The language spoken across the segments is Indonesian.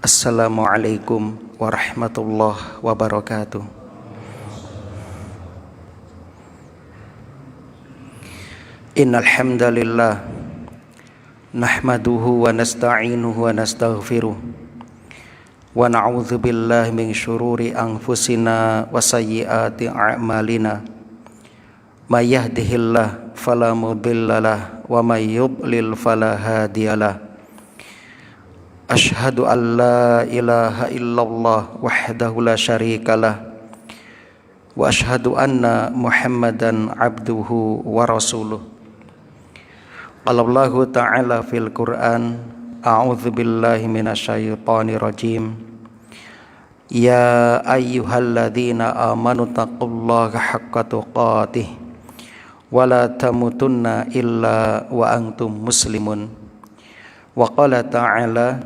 Assalamualaikum warahmatullahi wabarakatuh. Innal hamdalillah nahmaduhu wa nasta'inuhu wa nastaghfiruh wa na'udzu billahi min syururi anfusina wa sayyiati a'malina. May yahdihillahu fala mudhillalah wa may yudlil fala hadiyalah. Asyhadu an la ilaha illallah wahdahu la syarikalah wa asyhadu anna Muhammadan abduhu wa rasuluh. Qala Allahu ta'ala fil Qur'an, a'udzu billahi minasyaitonir rajim. Ya ayyuhalladzina amanu taqullaha haqqa tuqatih wa la tamutunna illa wa antum muslimun. Wa qala ta'ala,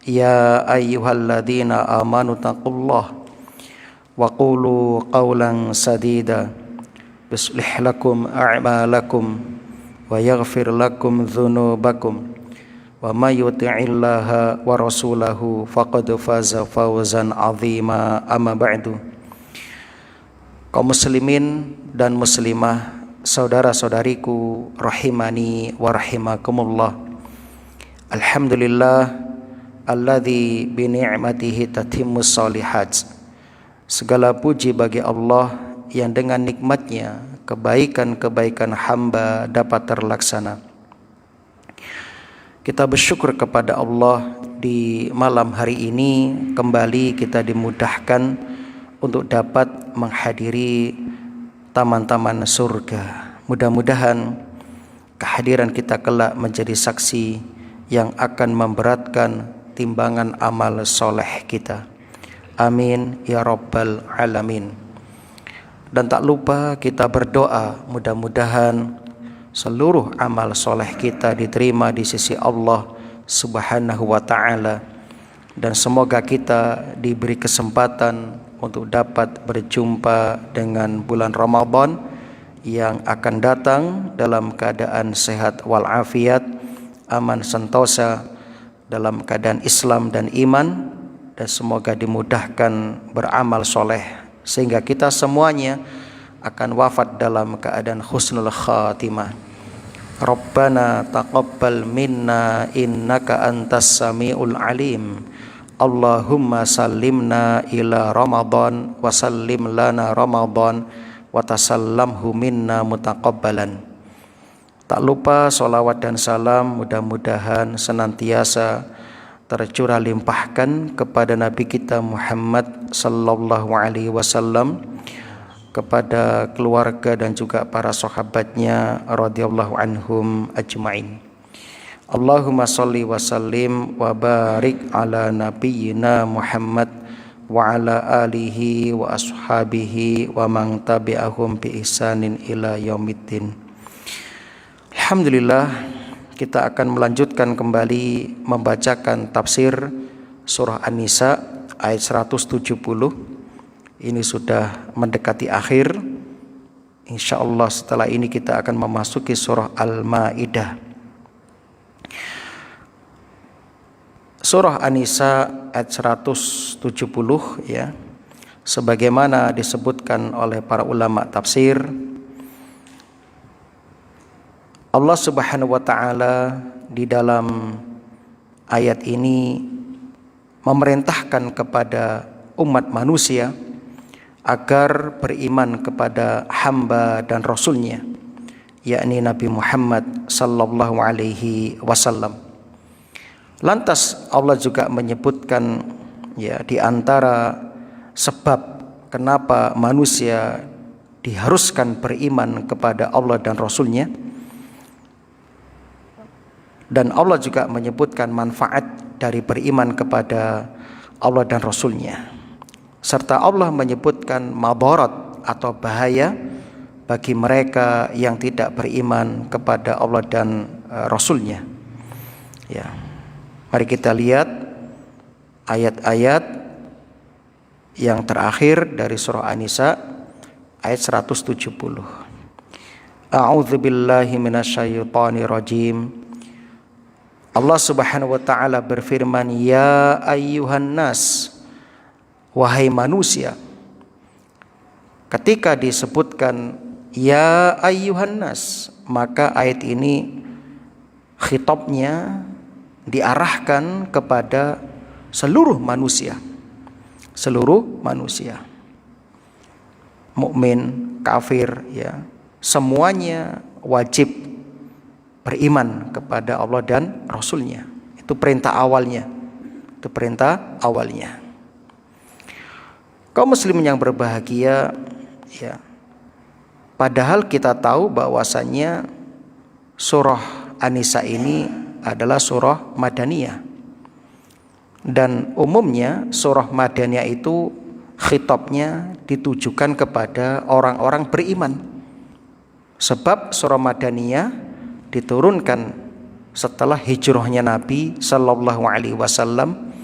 ya ayyuhalladzina amanu taqullaha wa qulu qawlan sadida yuslih lakum a'malakum wa yaghfir lakum dhunubakum wa may yuti'illaha wa rasulahu faqad faza fawzan 'azima. Amma ba'du. Kaum muslimin dan muslimah, saudara-saudariku rahimani wa rahimakumullah. Alhamdulillah alladzi bi ni'matihi tatimmus shalihat. Segala puji bagi Allah yang dengan nikmatnya kebaikan-kebaikan hamba dapat terlaksana. Kita bersyukur kepada Allah di malam hari ini kembali kita dimudahkan untuk dapat menghadiri taman-taman surga. Mudah-mudahan kehadiran kita kelak menjadi saksi yang akan memberatkan timbangan amal soleh kita. Amin ya rabbal alamin. Dan tak lupa kita berdoa mudah-mudahan seluruh amal soleh kita diterima di sisi Allah subhanahu wa ta'ala, dan semoga kita diberi kesempatan untuk dapat berjumpa dengan bulan Ramadan yang akan datang dalam keadaan sehat walafiat, aman sentosa, dalam keadaan Islam dan iman, dan semoga dimudahkan beramal soleh sehingga kita semuanya akan wafat dalam keadaan husnul khatimah. Rabbana taqabbal minna innaka antas samiul alim. Allahumma sallimna ila Ramadan wa sallim lana Ramadan wa tasallamhu minna mutaqabbalan. Tak lupa salawat dan salam mudah-mudahan senantiasa tercurah limpahkan kepada Nabi kita Muhammad sallallahu alaihi wasallam, kepada keluarga dan juga para sahabatnya radhiyallahu anhum ajmain. Allahumma shalli wa sallim wa barik ala nabiyyina Muhammad wa ala alihi wa ashabihi wa man tabi'ahum bi ihsanin ila yaumiddin. Alhamdulillah, kita akan melanjutkan kembali membacakan tafsir surah An-Nisa ayat 170. Ini sudah mendekati akhir. InsyaAllah setelah ini kita akan memasuki surah Al-Ma'idah. Surah An-Nisa ayat 170 ya, sebagaimana disebutkan oleh para ulama tafsir, Allah subhanahu wa ta'ala di dalam ayat ini memerintahkan kepada umat manusia agar beriman kepada hamba dan rasulnya, yakni Nabi Muhammad sallallahu alaihi wasallam. Lantas Allah juga menyebutkan ya, di antara sebab kenapa manusia diharuskan beriman kepada Allah dan rasulnya, dan Allah juga menyebutkan manfaat dari beriman kepada Allah dan Rasulnya, serta Allah menyebutkan madarat atau bahaya bagi mereka yang tidak beriman kepada Allah dan Rasulnya ya. Mari kita lihat ayat-ayat yang terakhir dari surah An-Nisa ayat 170. A'udzu billahi minasyaitonir rajim. Allah Subhanahu wa taala berfirman, ya ayyuhan nas, wahai manusia. Ketika disebutkan ya ayyuhan nas, maka ayat ini khitabnya diarahkan kepada seluruh manusia. Seluruh manusia. Mukmin, kafir, ya, semuanya wajib beriman kepada Allah dan Rasul-Nya. Itu perintah awalnya. Itu perintah awalnya. Kaum muslimin yang berbahagia, ya. Padahal kita tahu bahwasannya surah An-Nisa ini adalah surah Madaniyah. Dan umumnya surah Madaniyah itu khitabnya ditujukan kepada orang-orang beriman. Sebab surah Madaniyah diturunkan setelah hijrahnya Nabi Sallallahu Alaihi Wasallam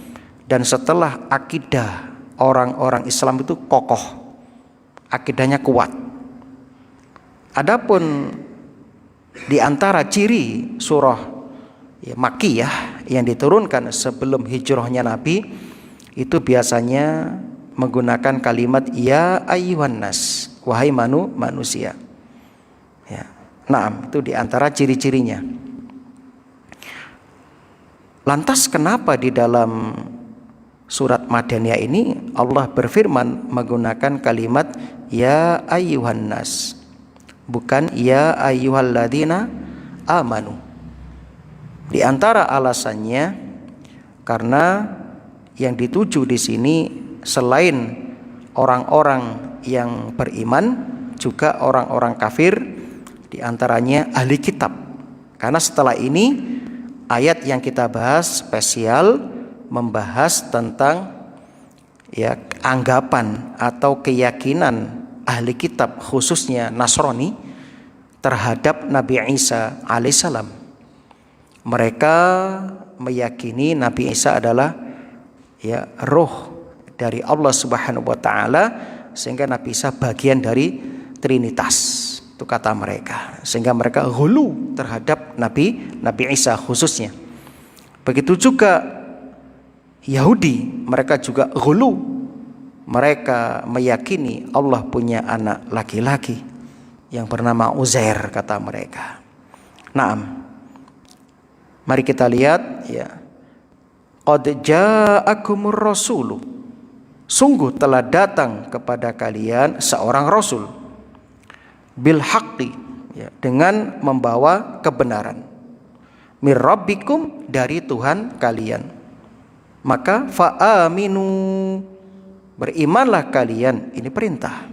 dan setelah akidah orang-orang Islam itu kokoh, akidahnya kuat. Adapun di antara ciri surah Makkiyah yang diturunkan sebelum hijrahnya Nabi itu biasanya menggunakan kalimat ya ayyuhan nas, wahai manusia. Ya. Nah, itu di antara ciri-cirinya. Lantas kenapa di dalam surat Madaniyah ini Allah berfirman menggunakan kalimat ya ayyuhan nas, bukan ya ayyuhalladzina amanu? Di antara alasannya karena yang dituju di sini selain orang-orang yang beriman juga orang-orang kafir, di antaranya ahli kitab. Karena setelah ini ayat yang kita bahas spesial membahas tentang ya anggapan atau keyakinan ahli kitab khususnya Nasrani terhadap Nabi Isa alaihissalam. Mereka meyakini Nabi Isa adalah ya roh dari Allah Subhanahu wa taala, sehingga Nabi Isa bagian dari Trinitas. Itu kata mereka. Sehingga mereka ghulu terhadap Nabi Isa khususnya. Begitu juga Yahudi, mereka juga ghulu. Mereka meyakini Allah punya anak laki-laki yang bernama Uzair, kata mereka. Naam. Mari kita lihat ya. Qad ja'akumur rasulu. Sungguh telah datang kepada kalian seorang rasul bil haqqi, ya, dengan membawa kebenaran. Mir rabbikum, dari Tuhan kalian. Maka fa'aminu, berimanlah kalian, ini perintah.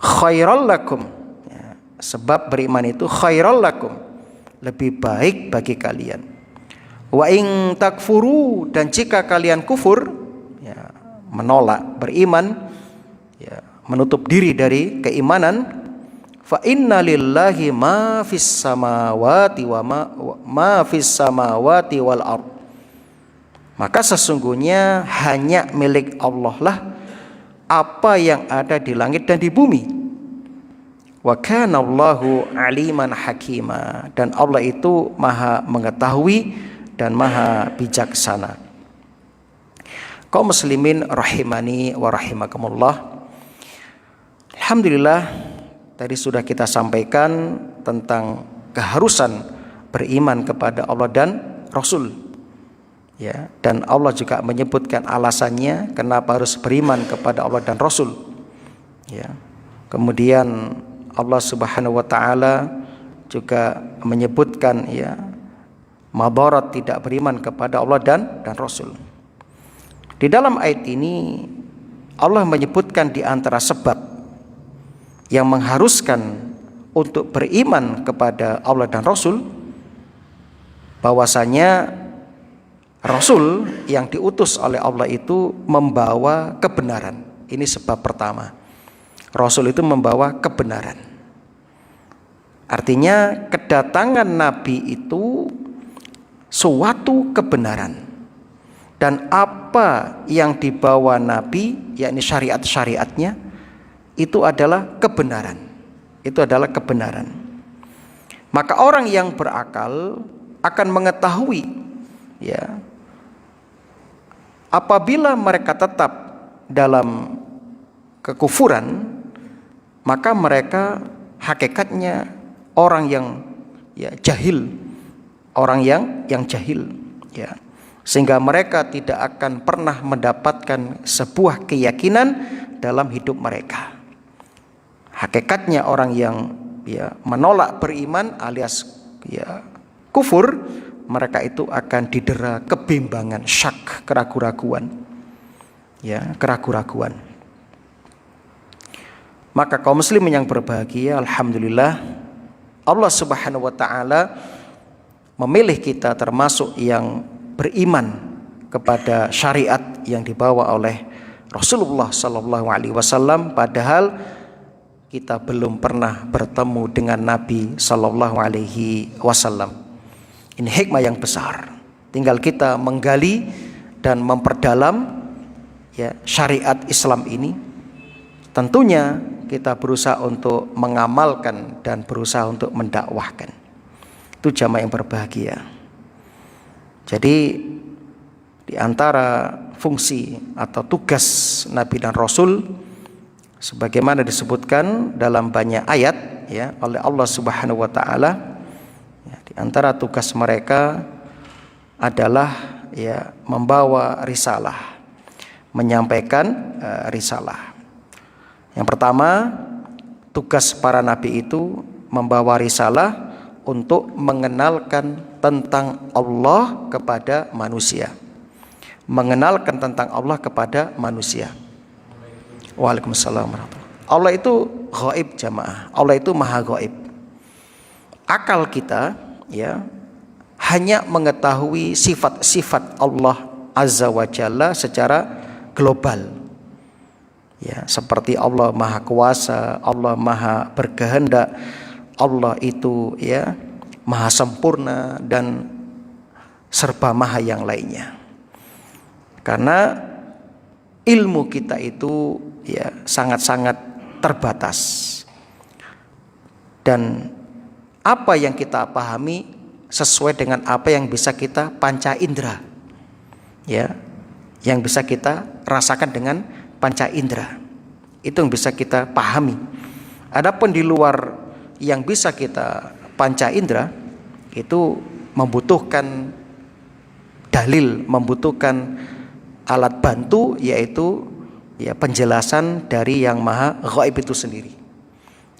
Khairal lakum, ya, sebab beriman itu khairal lakum, lebih baik bagi kalian. Wa in takfuru, dan jika kalian kufur, ya, menolak beriman, ya, menutup diri dari keimanan, fa inna lillahi ma fis samawati wa ma fis samawati wal ard. Maka sesungguhnya hanya milik Allah lah apa yang ada di langit dan di bumi. Wa kana Allahu aliman hakima, dan Allah itu maha mengetahui dan maha bijaksana. Kaum muslimin rahimani wa rahimakumullah. Alhamdulillah, tadi sudah kita sampaikan tentang keharusan beriman kepada Allah dan Rasul. Ya, dan Allah juga menyebutkan alasannya kenapa harus beriman kepada Allah dan Rasul. Ya. Kemudian Allah Subhanahu wa taala juga menyebutkan ya madarat tidak beriman kepada Allah dan Rasul. Di dalam ayat ini Allah menyebutkan di antara sebab yang mengharuskan untuk beriman kepada Allah dan Rasul, bahwasanya Rasul yang diutus oleh Allah itu membawa kebenaran. Ini sebab pertama. Rasul itu membawa kebenaran. Artinya kedatangan Nabi itu suatu kebenaran. Dan apa yang dibawa Nabi, yakni syariat-syariatnya, itu adalah kebenaran. Itu adalah kebenaran. Maka orang yang berakal akan mengetahui, ya, apabila mereka tetap dalam kekufuran, maka mereka hakikatnya orang yang, ya, jahil, orang yang jahil, ya, sehingga mereka tidak akan pernah mendapatkan sebuah keyakinan dalam hidup mereka. Hakikatnya orang yang, ya, menolak beriman alias, ya, kufur, mereka itu akan didera kebimbangan, syak, keraguan-raguan, ya, keraguan-raguan. Maka kaum muslimin yang berbahagia, alhamdulillah, Allah Subhanahu wa taala memilih kita termasuk yang beriman kepada syariat yang dibawa oleh Rasulullah sallallahu alaihi wasallam, padahal kita belum pernah bertemu dengan Nabi sallallahu alaihi wasallam. Ini hikmah yang besar. Tinggal kita menggali dan memperdalam, ya, syariat Islam ini. Tentunya kita berusaha untuk mengamalkan dan berusaha untuk mendakwahkan. Itu jamaah yang berbahagia. Jadi di antara fungsi atau tugas Nabi dan Rasul, sebagaimana disebutkan dalam banyak ayat, ya, oleh Allah Subhanahu wa taala, ya, di antara tugas mereka adalah, ya, membawa risalah, menyampaikan risalah. Yang pertama, tugas para nabi itu membawa risalah untuk mengenalkan tentang Allah kepada manusia. Mengenalkan tentang Allah kepada manusia. Waalaikumsalam warahmatullahi wabarakatuh. Allah itu ghaib jamaah. Allah itu maha ghaib. Akal kita, ya, hanya mengetahui sifat-sifat Allah Azza wa Jalla secara global. Ya, seperti Allah maha kuasa, Allah maha berkehendak, Allah itu, ya, maha sempurna dan serba maha yang lainnya. Karena ilmu kita itu, ya, sangat-sangat terbatas. Dan apa yang kita pahami sesuai dengan apa yang bisa kita panca indera, ya, yang bisa kita rasakan dengan panca indera. Itu yang bisa kita pahami. Adapun di luar yang bisa kita panca indera, itu membutuhkan dalil, membutuhkan alat bantu, yaitu, ya, penjelasan dari yang maha ghaib itu sendiri.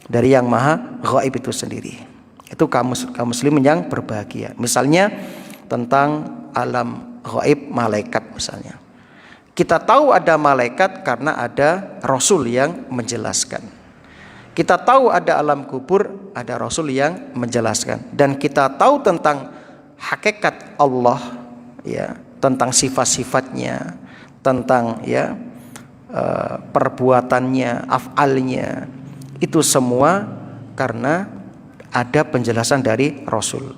Dari yang maha ghaib itu sendiri. Itu kaum muslimin yang berbahagia. Misalnya tentang alam ghaib malaikat misalnya. Kita tahu ada malaikat karena ada Rasul yang menjelaskan. Kita tahu ada alam kubur, ada Rasul yang menjelaskan. Dan kita tahu tentang hakikat Allah, ya, tentang sifat-sifatnya, tentang, ya, perbuatannya, af'alnya. Itu semua karena ada penjelasan dari Rasul.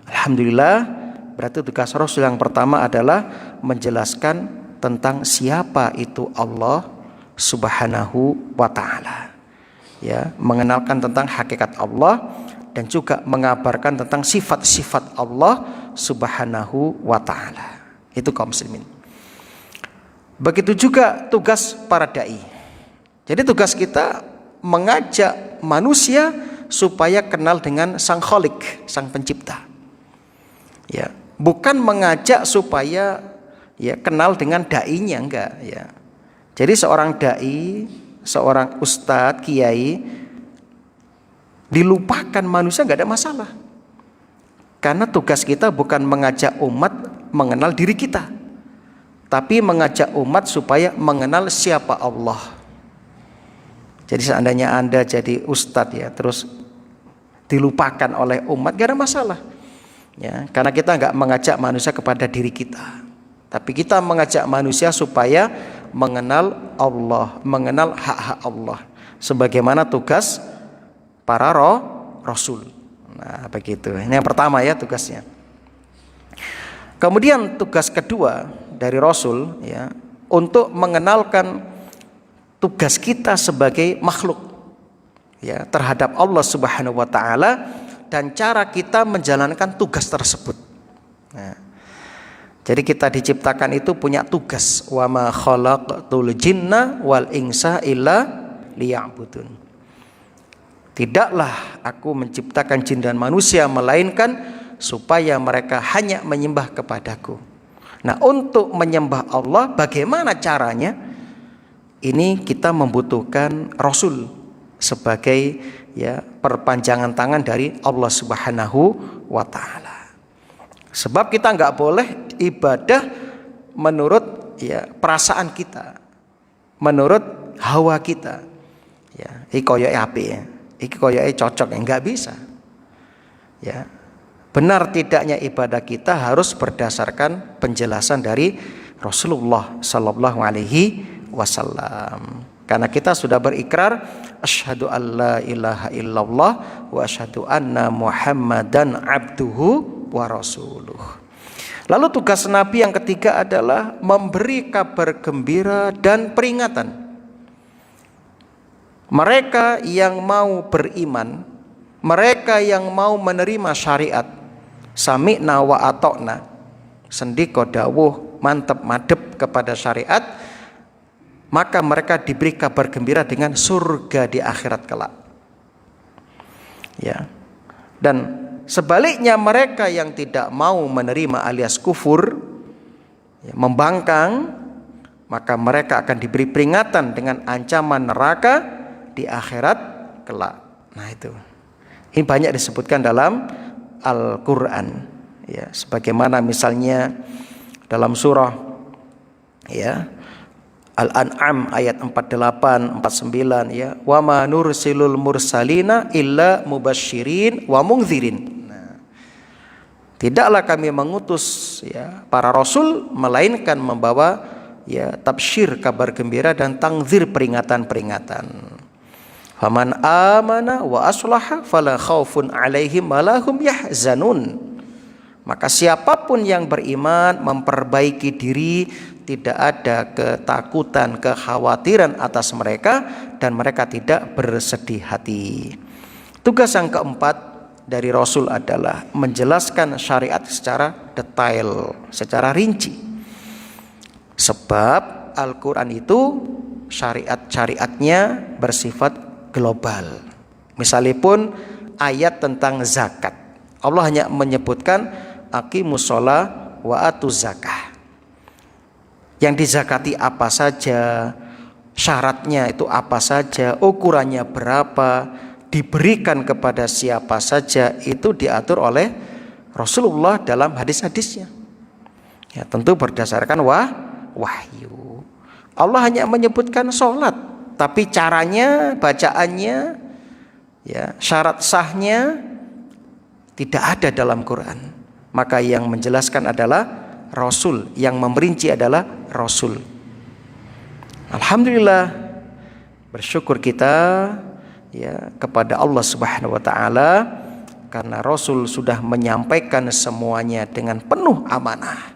Alhamdulillah, berarti tugas Rasul yang pertama adalah menjelaskan tentang siapa itu Allah Subhanahu wa taala. Ya, mengenalkan tentang hakikat Allah dan juga mengabarkan tentang sifat-sifat Allah Subhanahu wa taala. Itu kaum muslimin. Begitu juga tugas para dai. Jadi tugas kita mengajak manusia supaya kenal dengan Sang Khalik, Sang Pencipta. Ya, bukan mengajak supaya, ya, kenal dengan dai-nya, enggak, ya. Jadi seorang dai, seorang ustadz, kiai, dilupakan manusia enggak ada masalah. Karena tugas kita bukan mengajak umat mengenal diri kita, tapi mengajak umat supaya mengenal siapa Allah. Jadi seandainya Anda jadi ustadz, ya, terus dilupakan oleh umat, enggak ada masalah. Ya, karena kita enggak mengajak manusia kepada diri kita, tapi kita mengajak manusia supaya mengenal Allah, mengenal hak-hak Allah, sebagaimana tugas para Rasul. Nah, begitu. Ini yang pertama, ya, tugasnya. Kemudian tugas kedua dari Rasul, ya, untuk mengenalkan tugas kita sebagai makhluk, ya, terhadap Allah Subhanahu wa taala dan cara kita menjalankan tugas tersebut. Nah, jadi kita diciptakan itu punya tugas. Wa ma khalaqtul jinna wal insa illa liya'budun. Tidaklah aku menciptakan jin dan manusia melainkan supaya mereka hanya menyembah kepadaku. Nah, untuk menyembah Allah bagaimana caranya? Ini kita membutuhkan Rasul sebagai perpanjangan tangan dari Allah Subhanahu wa ta'ala. Sebab kita nggak boleh ibadah menurut perasaan kita, menurut hawa kita. Iki koyoke apik ya, iki koyoke cocok ya, nggak bisa. Ya, benar tidaknya ibadah kita harus berdasarkan penjelasan dari Rasulullah Sallallahu Alaihi Wasallam. Karena kita sudah berikrar asyhadu alla ilaha illallah wa asyhadu anna Muhammadan abduhu wa rasuluh. Lalu tugas Nabi yang ketiga adalah memberi kabar gembira dan peringatan. Mereka yang mau beriman, mereka yang mau menerima syariat, sami'na wa ata'na, sendika dawuh mantep madep kepada syariat, maka mereka diberi kabar gembira dengan surga di akhirat kelak. Ya. Dan sebaliknya mereka yang tidak mau menerima alias kufur, membangkang, maka mereka akan diberi peringatan dengan ancaman neraka di akhirat kelak. Nah itu. Ini banyak disebutkan dalam Al-Qur'an. Ya, sebagaimana misalnya dalam surah Al-An'am ayat 48, 49 ya, wa ma nursilul mursalina illa mubasysyirin wa mungdzirin. Tidaklah kami mengutus para rasul melainkan membawa tabsyir kabar gembira dan tangzir peringatan-peringatan. Faman amana wa aslaha fala khaufun alaihim walahum yahzanun. Maka siapapun yang beriman memperbaiki diri, tidak ada ketakutan, kekhawatiran atas mereka dan mereka tidak bersedih hati. Tugas yang keempat dari Rasul adalah menjelaskan syariat secara detail, secara rinci. Sebab Al-Quran itu syariat-syariatnya bersifat global. Misalnya pun ayat tentang zakat, Allah hanya menyebutkan aqimus shalah wa atuz zakah. Yang dizakati apa saja, syaratnya itu apa saja, ukurannya berapa, diberikan kepada siapa saja, itu diatur oleh Rasulullah dalam hadis-hadisnya. Ya, tentu berdasarkan wahyu. Allah hanya menyebutkan sholat, tapi caranya, bacaannya, syarat sahnya tidak ada dalam Quran. Maka yang menjelaskan adalah Rasul, yang memerinci adalah Rasul. Alhamdulillah, bersyukur kita kepada Allah Subhanahu wa taala karena Rasul sudah menyampaikan semuanya dengan penuh amanah.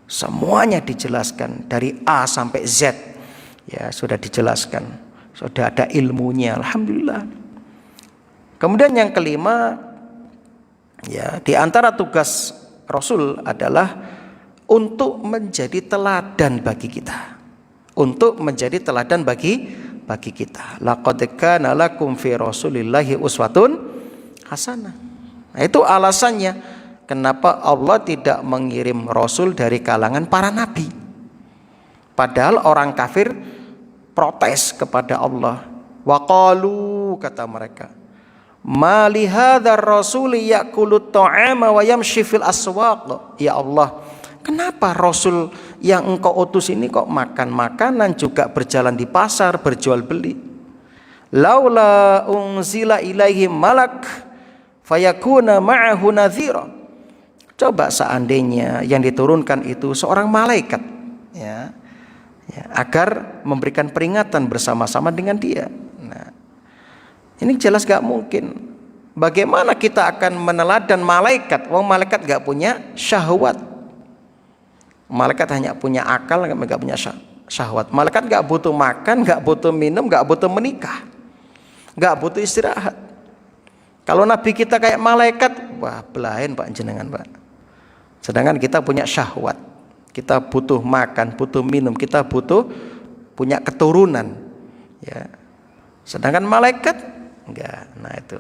Semuanya dijelaskan dari A sampai Z. Sudah dijelaskan. Sudah ada ilmunya, alhamdulillah. Kemudian yang kelima, di antara tugas Rasul adalah untuk menjadi teladan bagi kita. Untuk menjadi teladan bagi kita. Laqad kana lakum fi Rasulillahi uswatun hasanah. Nah, itu alasannya kenapa Allah tidak mengirim Rasul dari kalangan para nabi. Padahal orang kafir protes kepada Allah. Wa qalu, kata mereka, ma li hadzal rasuli ya'kulut ta'ama wa yamshi fil aswaq. Ya Allah, kenapa Rasul yang engkau utus ini kok makan makanan juga berjalan di pasar, berjual beli? Laula unzila ilaihi malak fayakuna ma'ahu nadhira. Coba seandainya yang diturunkan itu seorang malaikat, agar memberikan peringatan bersama-sama dengan dia. Nah, ini jelas gak mungkin. Bagaimana kita akan meneladan malaikat? Wong malaikat gak punya syahwat. Malaikat hanya punya akal, gak punya syahwat. Malaikat gak butuh makan, gak butuh minum, gak butuh menikah, gak butuh istirahat. Kalau Nabi kita kayak malaikat, wah belain Pak jenengan Pak. Sedangkan kita punya syahwat, kita butuh makan, butuh minum, kita butuh punya keturunan, ya. Sedangkan malaikat enggak. Nah itu.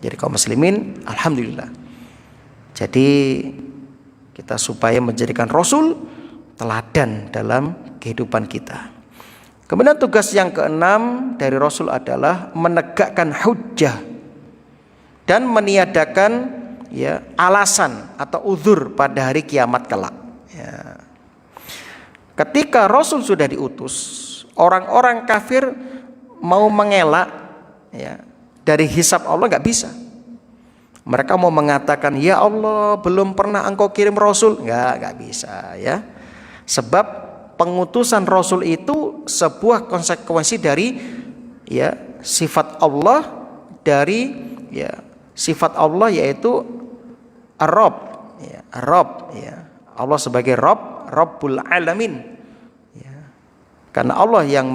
Jadi kaum muslimin, alhamdulillah. Jadi kita supaya menjadikan Rasul teladan dalam kehidupan kita. Kemudian tugas yang keenam dari Rasul adalah menegakkan hujjah dan meniadakan ya alasan atau uzur pada hari kiamat kelak. Ya. Ketika Rasul sudah diutus, orang-orang kafir mau mengelak ya dari hisab Allah nggak bisa. Mereka mau mengatakan, ya Allah belum pernah engkau kirim Rasul, nggak bisa ya. Sebab pengutusan Rasul itu sebuah konsekuensi dari ya sifat Allah, dari ya sifat Allah yaitu Ar-Rabb ya, Ar-Rabb ya. Allah sebagai Rabb, Rabbul Alamin ya. Karena Allah yang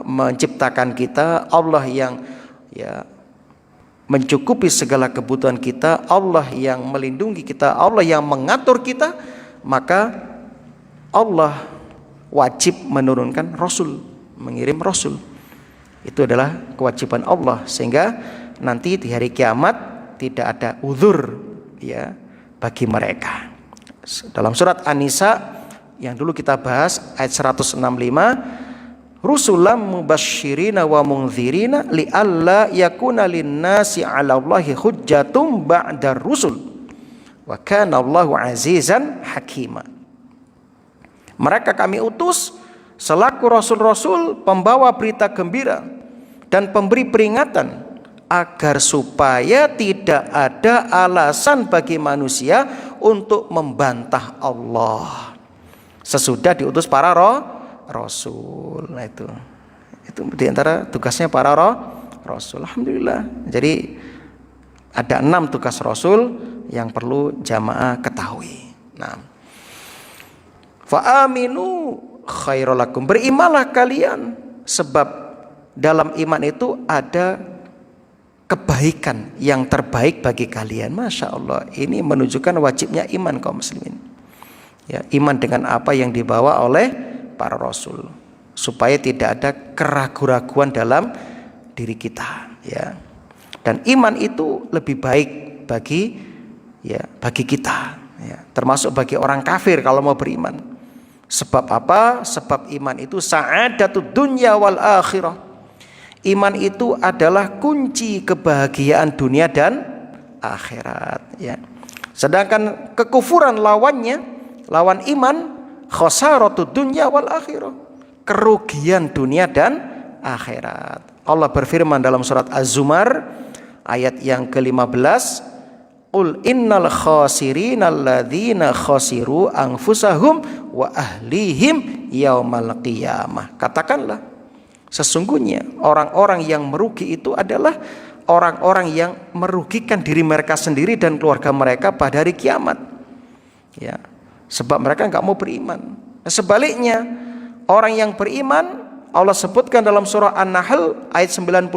menciptakan kita, Allah yang ya mencukupi segala kebutuhan kita, Allah yang melindungi kita, Allah yang mengatur kita, maka Allah wajib menurunkan Rasul, mengirim Rasul. Itu adalah kewajiban Allah, sehingga nanti di hari kiamat tidak ada uzur ya bagi mereka. Dalam surat An-Nisa yang dulu kita bahas ayat 165, rusulam mubasyirina wa mundzirina li'alla yakuna linnasi 'ala Allahi hujjatum ba'dar rusul wa kana Allahu azizan hakima. Mereka kami utus selaku rasul-rasul pembawa berita gembira dan pemberi peringatan agar supaya tidak ada alasan bagi manusia untuk membantah Allah sesudah diutus para Rasul. Nah itu diantara tugasnya para Rasul. Alhamdulillah. Jadi ada 6 tugas Rasul yang perlu jamaah ketahui. Nah, fa'aminu khairolakum, berimanlah kalian, sebab dalam iman itu ada kebaikan yang terbaik bagi kalian. Masya Allah, ini menunjukkan wajibnya iman kaum muslimin. Ya, iman dengan apa yang dibawa oleh para rasul, supaya tidak ada keraguan-raguan dalam diri kita. Ya, dan iman itu lebih baik bagi kita. Ya, termasuk bagi orang kafir kalau mau beriman. Sebab apa? Sebab iman itu sa'adatud dunya wal akhirah. Iman itu adalah kunci kebahagiaan dunia dan akhirat ya. Sedangkan kekufuran lawannya, lawan iman, khosaratud dunya wal akhirah, kerugian dunia dan akhirat. Allah berfirman dalam surat Az-Zumar ayat yang ke-15, qul innal khasirina alladzina khasiru anfusahum wa ahlihim yaumal qiyamah. Katakanlah, sesungguhnya orang-orang yang merugi itu adalah orang-orang yang merugikan diri mereka sendiri dan keluarga mereka pada hari kiamat. Ya, sebab mereka enggak mau beriman. Sebaliknya, orang yang beriman, Allah sebutkan dalam surah An-Nahl ayat 97,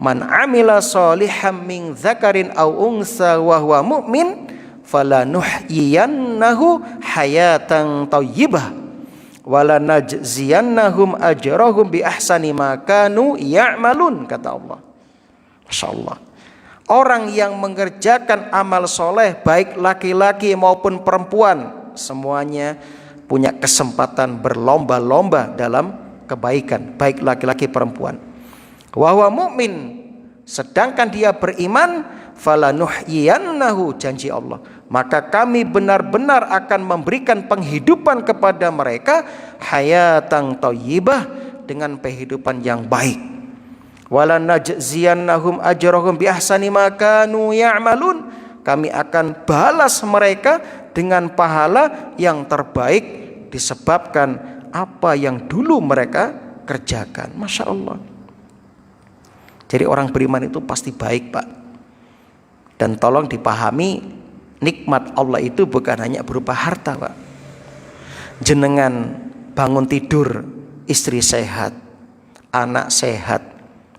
man amila sholihan min dzakarin aw unsa wa huwa mu'min falanuhyiyannahu hayatan thayyibah wala najziyannahum ajrahum bi ahsani ma kanu ya'malun, kata Allah. Masyaallah. Orang yang mengerjakan amal soleh, baik laki-laki maupun perempuan, semuanya punya kesempatan berlomba-lomba dalam kebaikan, baik laki-laki perempuan. Wa huwa mu'min, sedangkan dia beriman, falanuhyiyannahu, janji Allah, maka kami benar-benar akan memberikan penghidupan kepada mereka hayatan thayyibah, dengan kehidupan yang baik. Wala najziyannahum ajrahum bi ahsani ma kanu ya'malun, kami akan balas mereka dengan pahala yang terbaik disebabkan apa yang dulu mereka kerjakan. Masya Allah. Jadi orang beriman itu pasti baik, Pak. Dan tolong dipahami, nikmat Allah itu bukan hanya berupa harta, Pak. Jenengan bangun tidur, istri sehat, anak sehat,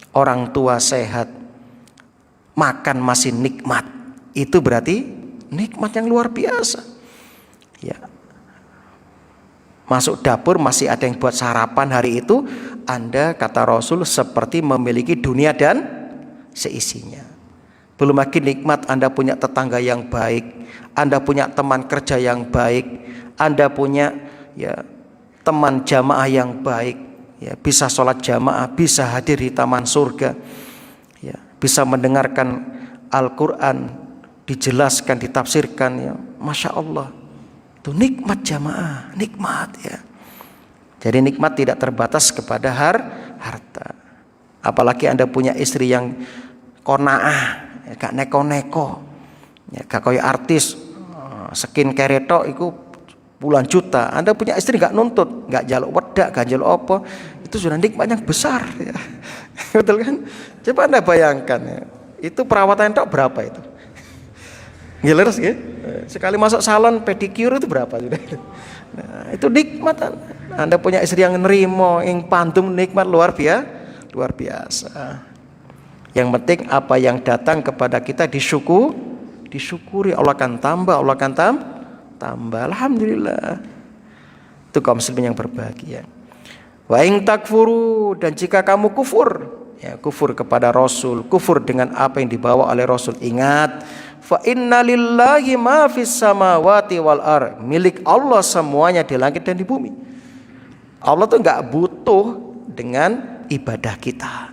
orang tua sehat, makan masih nikmat. Itu berarti nikmat yang luar biasa. Ya. Masuk dapur masih ada yang buat sarapan hari itu, Anda kata Rasul seperti memiliki dunia dan seisinya. Belum lagi nikmat Anda punya tetangga yang baik, Anda punya teman kerja yang baik, Anda punya teman jamaah yang baik, bisa sholat jamaah, bisa hadir di taman surga, bisa mendengarkan Al-Quran dijelaskan, ditafsirkan, Masya Allah. Itu nikmat jamaah, nikmat ya. Jadi nikmat tidak terbatas kepada harta. Apalagi Anda punya istri yang konaah, gak neko-neko, gak kayak artis, skincare itu puluhan juta. Anda punya istri gak nuntut, gak jaluk wedak, gak jaluk apa, itu sudah nikmat yang besar ya. Betul kan? Coba Anda bayangkan ya. Itu perawatan itu berapa itu? Gileres ya? Sekali masuk salon pedicure itu berapa sudah? Nah, itu nikmat. Anda punya istri yang nerimo, yang pantum, nikmat luar biasa. Yang penting apa yang datang kepada kita disyukuri. Allah akan tambah, tambah. Alhamdulillah. Itu kaum muslimin yang berbahagia. Wa in takfuru, dan jika kamu kufur, kufur kepada Rasul, kufur dengan apa yang dibawa oleh Rasul, ingat, fa inna lillahi ma fis samawati wal ar, milik Allah semuanya di langit dan di bumi. Allah tuh enggak butuh dengan ibadah kita,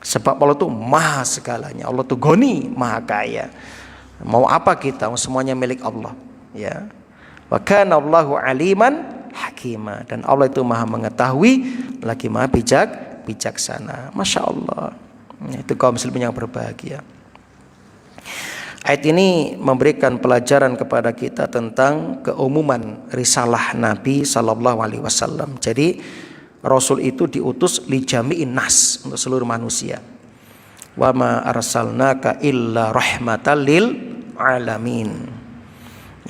sebab Allah tuh maha segalanya. Allah tuh goni, maha kaya. Mau apa kita, semuanya milik Allah ya. Wa kana Allahu aliman hakima, dan Allah itu maha mengetahui lagi maha bijaksana. Masya Allah. Itu kaum muslimin yang berbahagia. Ayat ini memberikan pelajaran kepada kita tentang keumuman risalah Nabi Sallallahu Alaihi Wasallam. Jadi Rasul itu diutus li jami'in nas, untuk seluruh manusia. Wa ma arsalnaka illa rahmatan lil alamin.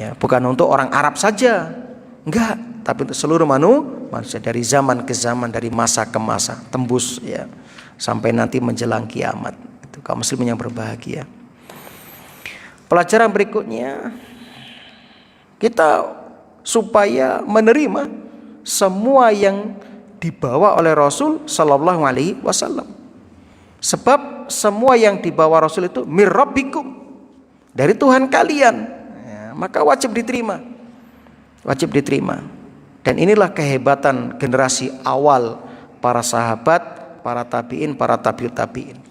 Ya, bukan untuk orang Arab saja, enggak, tapi untuk seluruh manusia, dari zaman ke zaman, dari masa ke masa, tembus ya sampai nanti menjelang kiamat. Itu kaum muslimin yang berbahagia. Pelajaran berikutnya, kita supaya menerima semua yang dibawa oleh Rasul Sallallahu Alaihi Wasallam. Sebab semua yang dibawa Rasul itu mir rabbikum, dari Tuhan kalian, maka wajib diterima. Dan inilah kehebatan generasi awal, para sahabat, para tabi'in, para tabi'ut tabi'in.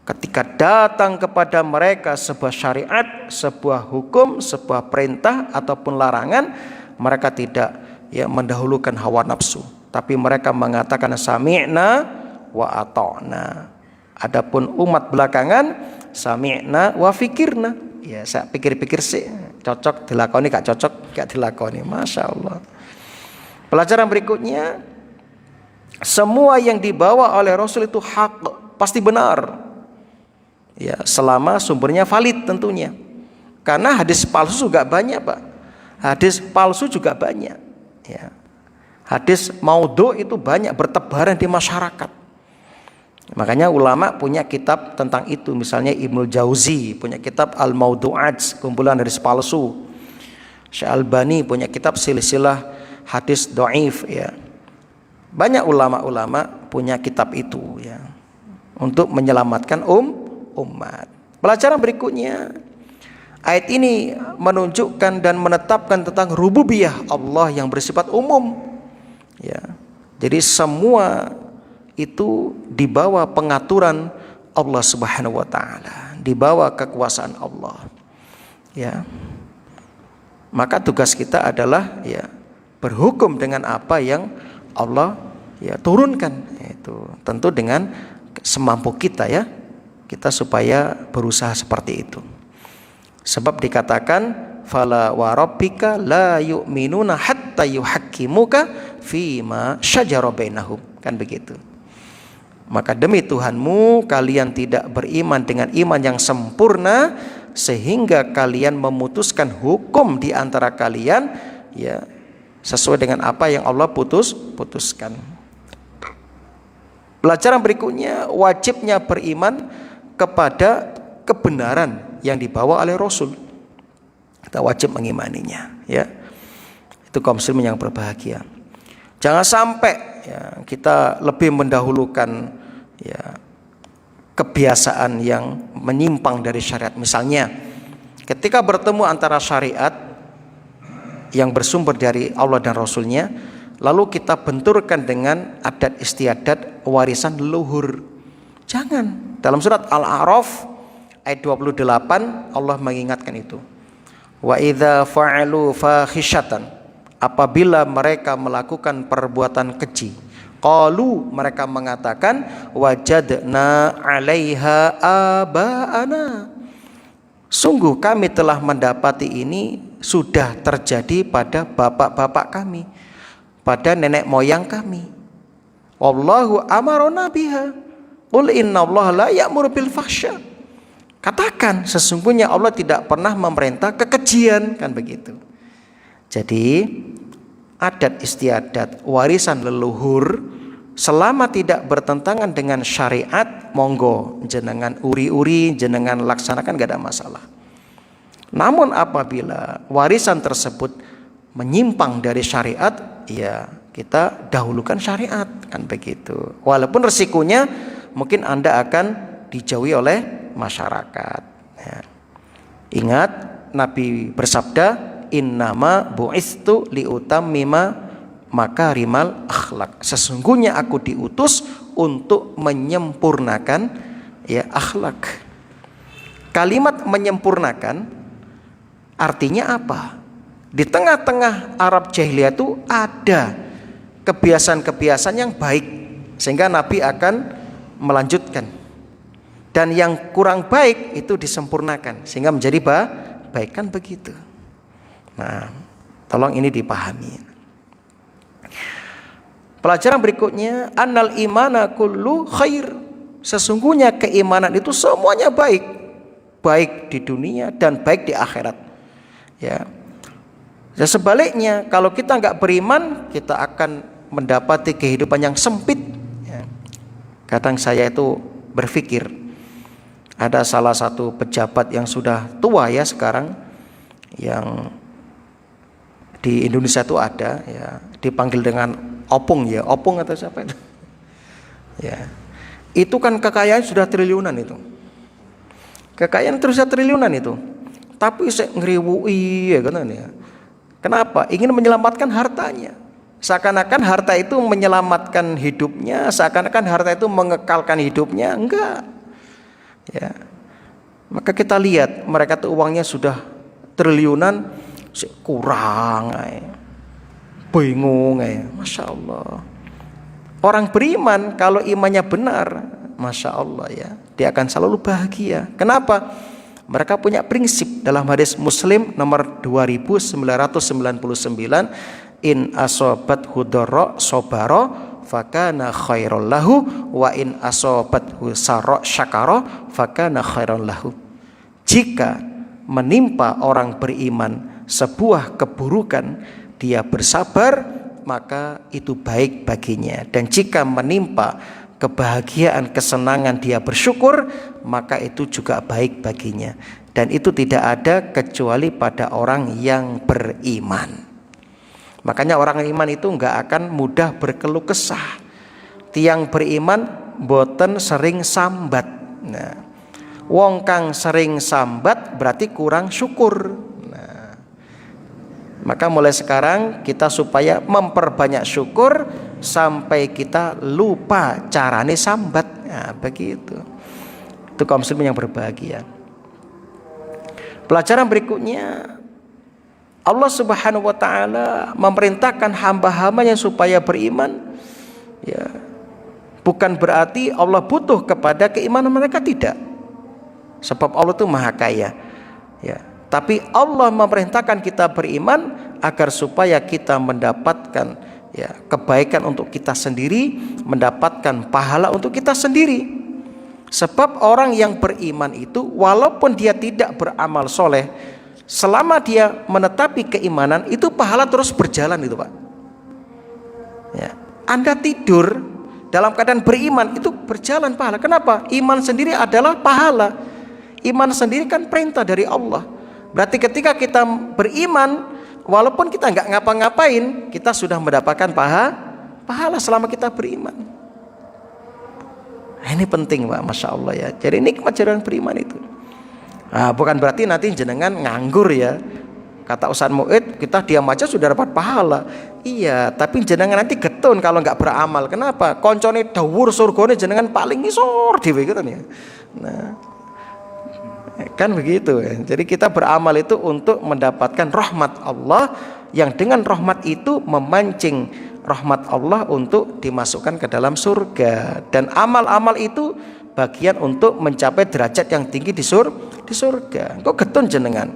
Ketika datang kepada mereka sebuah syariat, sebuah hukum, sebuah perintah ataupun larangan, mereka tidak mendahulukan hawa nafsu, tapi mereka mengatakan sami'na wa ata'na. Adapun umat belakangan, sami'na wa fikirna. Ya, saya pikir-pikir sih, cocok dilakoni, gak cocok gak dilakoni. Masya Allah. Pelajaran berikutnya, semua yang dibawa oleh Rasul itu hak, pasti benar. Ya, selama sumbernya valid tentunya. Karena hadis palsu juga banyak, Pak. Hadis palsu juga banyak. Ya. Hadis maudhu itu banyak bertebaran di masyarakat. Makanya ulama punya kitab tentang itu. Misalnya Ibnu Jauzi punya kitab Al-Maudhu'at, kumpulan hadis palsu. Syekh Albani punya kitab Silsilah Hadis Dhaif ya. Banyak ulama-ulama punya kitab itu ya, untuk menyelamatkan umat. Pelajaran berikutnya, ayat ini menunjukkan dan menetapkan tentang rububiyah Allah yang bersifat umum. Ya, jadi semua itu di bawah pengaturan Allah Subhanahu wa taala, di bawah kekuasaan Allah. Ya. Maka tugas kita adalah berhukum dengan apa yang Allah turunkan, itu tentu dengan semampu kita ya. Kita supaya berusaha seperti itu. Sebab dikatakan fala wa rabbika la yu'minuna hatta yuhaqqimuka fima syajara bainahum, kan begitu. Maka demi Tuhanmu kalian tidak beriman dengan iman yang sempurna sehingga kalian memutuskan hukum di antara kalian ya sesuai dengan apa yang Allah putuskan. Pelajaran berikutnya, wajibnya beriman kepada kebenaran yang dibawa oleh Rasul. Kita wajib mengimaninya, ya. Itu kaum muslimin yang berbahagia. Jangan sampai ya, kita lebih mendahulukan ya, kebiasaan yang menyimpang dari syariat. Misalnya, ketika bertemu antara syariat yang bersumber dari Allah dan Rasulnya, lalu kita benturkan dengan adat istiadat warisan leluhur. Jangan. Dalam surat Al-A'raf ayat 28 Allah mengingatkan itu. Wa idza fa'alu fahisyatan, apabila mereka melakukan perbuatan keji, qalu, mereka mengatakan, wajadna 'alaiha aba'ana, sungguh kami telah mendapati ini sudah terjadi pada bapak-bapak kami, pada nenek moyang kami. Wallahu amarona biha, qul innallaha la ya'muru bil fahsya. Katakan, sesungguhnya Allah tidak pernah memerintah kekejian, kan begitu. Jadi adat istiadat warisan leluhur selama tidak bertentangan dengan syariat, monggo jenengan uri-uri, jenengan laksanakan, gak ada masalah. Namun apabila warisan tersebut menyimpang dari syariat, ya kita dahulukan syariat, kan begitu. Walaupun resikonya mungkin Anda akan dijauhi oleh masyarakat, ya. Ingat, Nabi bersabda, innama bu'istu liutammima makarimal akhlak, sesungguhnya aku diutus untuk menyempurnakan ya akhlak. Kalimat menyempurnakan artinya apa? Di tengah-tengah Arab jahiliyah itu ada kebiasaan-kebiasaan yang baik, sehingga Nabi akan melanjutkan. Dan yang kurang baik itu disempurnakan sehingga menjadi baik, kan begitu. Nah, tolong ini dipahami. Pelajaran berikutnya, annal imana kullu khair, sesungguhnya keimanan itu semuanya baik, baik di dunia dan baik di akhirat, ya. Dan sebaliknya, kalau kita nggak beriman, kita akan mendapati kehidupan yang sempit, ya. Kadang saya itu berpikir, ada salah satu pejabat yang sudah tua ya sekarang, yang di Indonesia itu ada, ya, dipanggil dengan opung, ya, opung atau siapa itu, ya, itu kan kekayaan sudah triliunan itu, kekayaan terus triliunan itu, tapi saya ngeriwui ya kan, ya. Kenapa? Ingin menyelamatkan hartanya, seakan-akan harta itu menyelamatkan hidupnya, seakan-akan harta itu mengekalkan hidupnya. Enggak, ya. Maka kita lihat mereka tuh uangnya sudah triliunan, kurang, bingung, masya Allah. Orang beriman kalau imannya benar, masya Allah, ya, dia akan selalu bahagia. Kenapa? Mereka punya prinsip dalam hadis Muslim nomor 2999, in asobat hudoro sobaro fakana khairul lahu wa in asobathu sarra syakara fakana khairul lahu. Jika menimpa orang beriman sebuah keburukan, dia bersabar, maka itu baik baginya. Dan jika menimpa kebahagiaan, kesenangan, dia bersyukur, maka itu juga baik baginya. Dan itu tidak ada kecuali pada orang yang beriman. Makanya orang iman itu enggak akan mudah berkeluh kesah. Tiang beriman boten sering sambat. Nah, wong kang sering sambat berarti kurang syukur. Nah, maka mulai sekarang kita supaya memperbanyak syukur sampai kita lupa carane sambat. Nah, begitu. Itu kaum muslimin yang berbahagia. Pelajaran berikutnya, Allah Subhanahu wa taala memerintahkan hamba-hambanya supaya beriman, ya. Bukan berarti Allah butuh kepada keimanan mereka, tidak. Sebab Allah itu Maha Kaya, ya. Tapi Allah memerintahkan kita beriman agar supaya kita mendapatkan, ya, kebaikan untuk kita sendiri, mendapatkan pahala untuk kita sendiri. Sebab orang yang beriman itu walaupun dia tidak beramal soleh, selama dia menetapi keimanan itu pahala terus berjalan itu, Pak. Ya. Anda tidur dalam keadaan beriman itu berjalan pahala. Kenapa? Iman sendiri adalah pahala. Iman sendiri kan perintah dari Allah. Berarti ketika kita beriman, walaupun kita nggak ngapa-ngapain, kita sudah mendapatkan pahala selama kita beriman. Nah, ini penting Pak, Masya Allah ya. Jadi nikmat jalan beriman itu. Nah, bukan berarti nanti jenengan nganggur ya. Kata Ustaz Mu'id, kita diam aja sudah dapat pahala. Iya, tapi jenengan nanti getun kalau nggak beramal. Kenapa? Koncone dawur surgane jenengan paling ngisor dhewe gitu ya. Nah, kan begitu ya. Jadi kita beramal itu untuk mendapatkan rahmat Allah, yang dengan rahmat itu memancing rahmat Allah untuk dimasukkan ke dalam surga. Dan amal-amal itu bagian untuk mencapai derajat yang tinggi di surga. Kok getun jenengan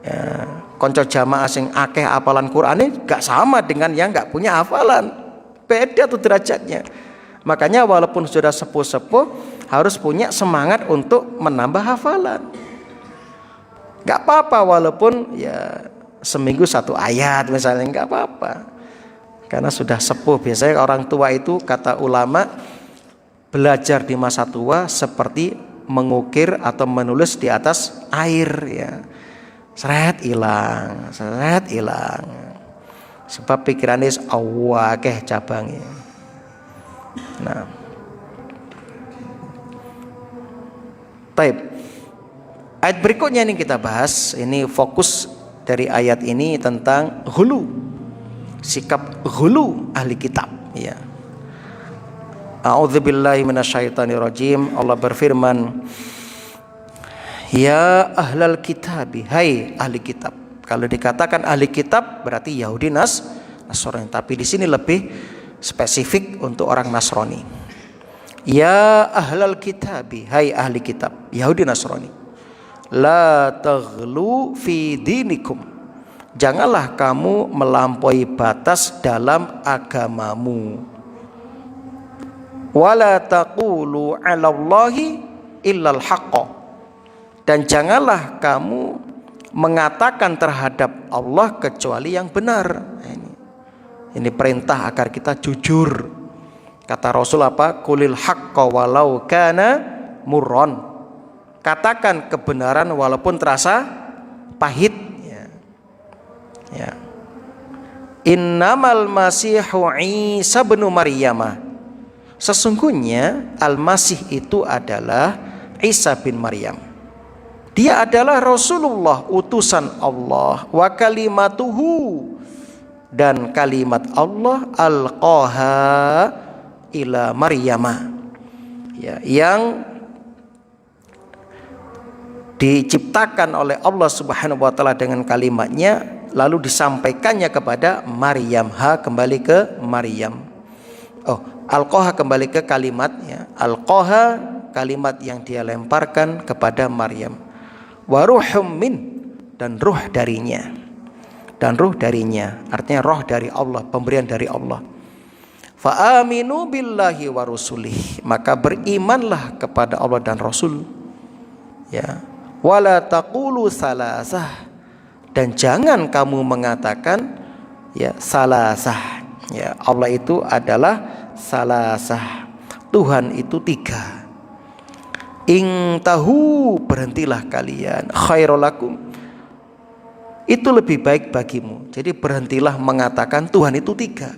ya, konco jamaah sing akeh hafalan Quran ini gak sama dengan yang gak punya hafalan, beda tuh derajatnya. Makanya walaupun sudah sepuh-sepuh harus punya semangat untuk menambah hafalan. Gak apa-apa walaupun ya seminggu 1 ayat misalnya, gak apa-apa, karena sudah sepuh. Biasanya orang tua itu, kata ulama, belajar di masa tua seperti mengukir atau menulis di atas air ya. Seret hilang, sebab pikirannya awakeh cabangnya. Nah, baik. Ayat berikutnya ini kita bahas. Ini fokus dari ayat ini tentang ghulu, sikap ghulu ahli kitab ya. A'udzubillahi minasyaitonirrajim. Allah berfirman, ya ahlal kitabi, hai ahli kitab. Kalau dikatakan ahli kitab berarti Yahudi Nasrani, tapi di sini lebih spesifik untuk orang Nasrani. Ya ahlal kitabi, hai ahli kitab, Yahudi Nasrani, la taghlu fi dinikum, janganlah kamu melampaui batas dalam agamamu. Wala taqulu 'alallahi illal haqqa, dan janganlah kamu mengatakan terhadap Allah kecuali yang benar. Ini perintah agar kita jujur. Kata Rasul apa? Qulil haqqa walau kana murron, katakan kebenaran walaupun terasa pahit ya. Innamal masihu Isa bin Maryam, sesungguhnya Al-Masih itu adalah Isa bin Maryam. Dia adalah Rasulullah, utusan Allah, wa kalimatuhu, dan kalimat Allah, alqaha ila Maryama ya, yang diciptakan oleh Allah Subhanahu wa taala dengan kalimatnya, lalu disampaikannya kepada Maryam. Ha kembali ke Maryam. Oh, alqaha kembali ke kalimatnya. Alqaha kalimat yang dia lemparkan kepada Maryam. Wa ruhum min, dan ruh darinya. Dan ruh darinya artinya roh dari Allah, pemberian dari Allah. Fa aminu billahi wa rusulih, maka berimanlah kepada Allah dan Rasul ya. Wala taqulu salasah, dan jangan kamu mengatakan ya salasah ya. Allah itu adalah salasah, Tuhan itu 3. In tahu, berhentilah kalian, khairul lakum, itu lebih baik bagimu. Jadi berhentilah mengatakan Tuhan itu 3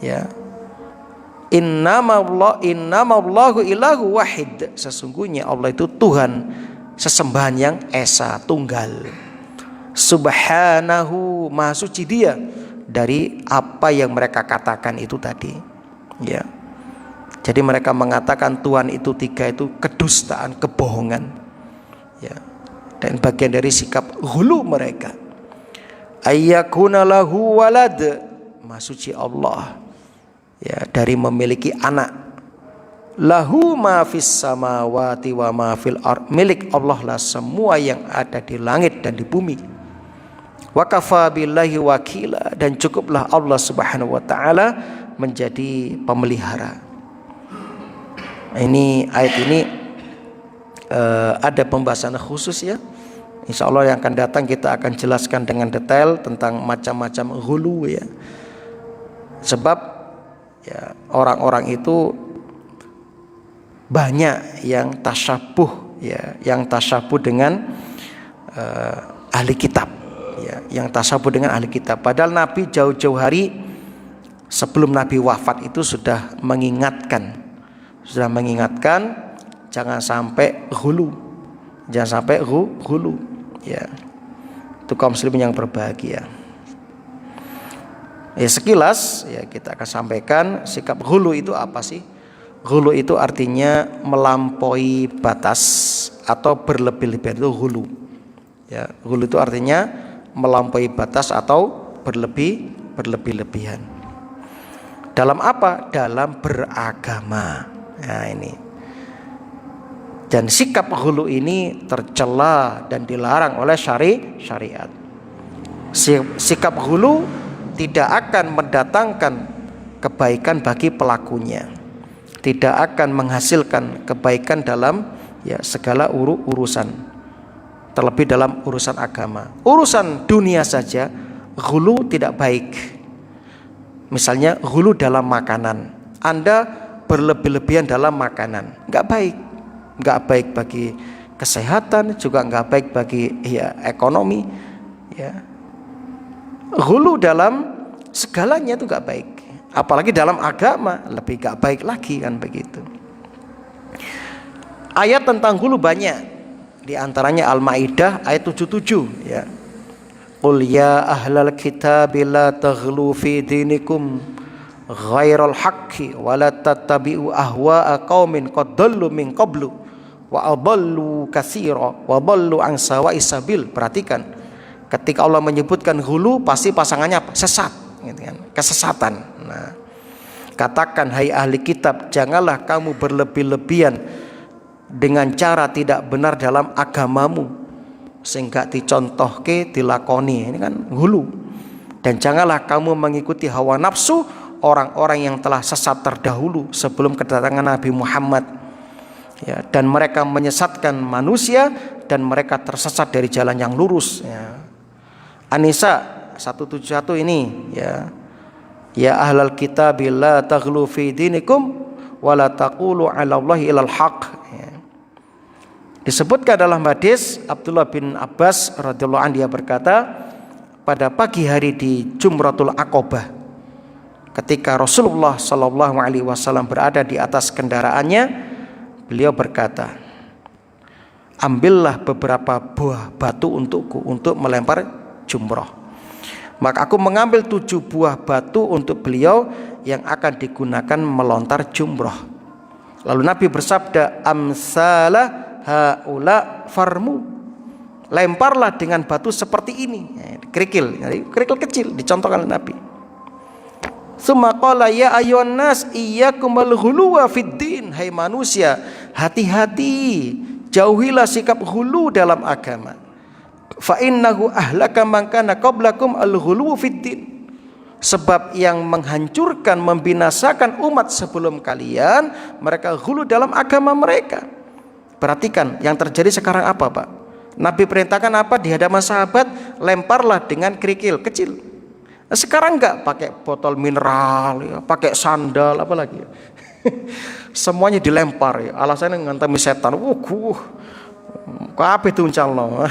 ya. Innamallahu ilahu wahid, sesungguhnya Allah itu Tuhan, sesembahan yang esa, tunggal. Subhanahu, maha suci dia dari apa yang mereka katakan itu tadi ya. Jadi mereka mengatakan Tuhan itu 3 itu kedustaan, kebohongan ya. Dan bagian dari sikap hulu mereka. Ayyakuna lahu walad, maha suci Allah ya dari memiliki anak. Lahu ma fis samawati wa ma fil ard, milik Allah lah semua yang ada di langit dan di bumi. Wa kafa billahi wakila, dan cukuplah Allah Subhanahu wa taala menjadi pemelihara. Ini ayat ini ada pembahasan khusus ya. Insya Allah yang akan datang kita akan jelaskan dengan detail tentang macam-macam ghulu ya. Sebab ya orang-orang itu banyak yang tasyabuh ya, yang tasyabuh dengan ahli kitab, ya, yang tasyabuh dengan ahli kitab. Padahal Nabi jauh-jauh hari sebelum Nabi wafat itu sudah mengingatkan jangan sampai hulu, ya. Itu kaum muslimin yang berbahagia. Ya, sekilas ya kita akan sampaikan sikap hulu itu apa sih? Hulu itu artinya melampaui batas atau berlebih-lebihan, itu hulu. Ya, hulu itu artinya melampaui batas atau berlebih-lebihan. Dalam apa? Dalam beragama. Nah, ini. Dan sikap hulu ini tercela dan dilarang oleh syariat. Sikap hulu tidak akan mendatangkan kebaikan bagi pelakunya, tidak akan menghasilkan kebaikan dalam ya segala urusan, terlebih dalam urusan agama. Urusan dunia saja hulu tidak baik. Misalnya hulu dalam makanan, Anda berlebih-lebihan dalam makanan, nggak baik bagi kesehatan, juga nggak baik bagi ya ekonomi, ya. Hulu dalam segalanya itu gak baik, apalagi dalam agama lebih gak baik lagi, kan begitu. Ayat tentang hulu banyak, di antaranya Al-Maidah ayat 77, ya. Qul ya ahlal kitab la taghlu fi dinikum ghairal haqqi wa la tattabi'u ahwa'a qaumin qad dallu min qablu wa adallu katsira wa dallu an sawa'is sabil. Perhatikan, ketika Allah menyebutkan hulu pasti pasangannya apa? Sesat, gitu kan? Kesesatan. Nah, katakan hai ahli kitab, janganlah kamu berlebih-lebihan dengan cara tidak benar dalam agamamu sehingga dicontohke dilakoni. Ini kan hulu. Dan janganlah kamu mengikuti hawa nafsu orang-orang yang telah sesat terdahulu sebelum kedatangan Nabi Muhammad. Ya, dan mereka menyesatkan manusia dan mereka tersesat dari jalan yang lurus, ya. An-Nisa 171 ini, ya. Ya ahlal kitab la taghlu fi dinikum wa la taqulu 'ala Allahi illal haq. Ya. Disebutkan dalam hadis Abdullah bin Abbas radhiyallahu anhu, dia berkata, pada pagi hari di Jumratul Aqabah, ketika Rasulullah sallallahu alaihi wasallam berada di atas kendaraannya, beliau berkata, ambillah beberapa buah batu untukku untuk melempar jumrah. Maka aku mengambil 7 buah batu untuk beliau yang akan digunakan melontar jumrah. Lalu Nabi bersabda, amsalah haula farmu, lemparlah dengan batu seperti ini, kerikil kecil, dicontohkan oleh Nabi. Tsumma qala ya ayyuhan nas iyyakum al-ghuluwa fid din, hai manusia, hati-hati, jauhilah sikap hulu dalam agama. Fa innahu ahlaka man kana qablakum al-ghuluw fiddin, sebab yang menghancurkan, membinasakan umat sebelum kalian, mereka ghulu dalam agama mereka. Perhatikan yang terjadi sekarang apa, Pak? Nabi perintahkan apa di hadapan sahabat? Lemparlah dengan kerikil kecil. Nah, sekarang enggak pakai botol mineral, ya, pakai sandal, apalagi ya. Semuanya dilempar, ya. Alasannya ngantemi setan. Kabeh tuncalno.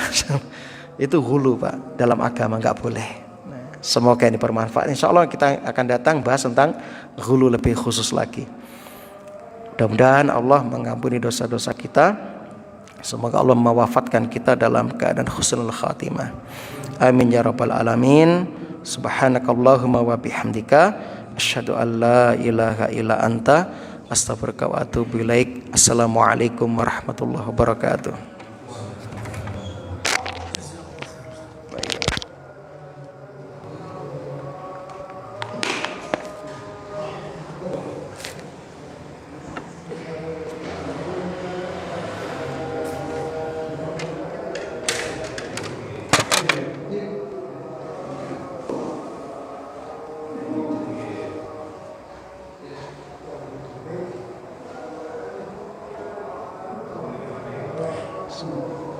Itu hulu, Pak, dalam agama nggak boleh. Nah, semoga ini bermanfaat. Insya Allah kita akan datang bahas tentang hulu lebih khusus lagi. Mudah-mudahan Allah mengampuni dosa-dosa kita. Semoga Allah mewafatkan kita dalam keadaan husnul khatimah. Amin ya rabbal alamin. Subhanakallahumma wa bihamdika asyhadu an la ilaha illa anta astaghfiruka wa atubu ilaik. Assalamualaikum warahmatullahi wabarakatuh. Semua.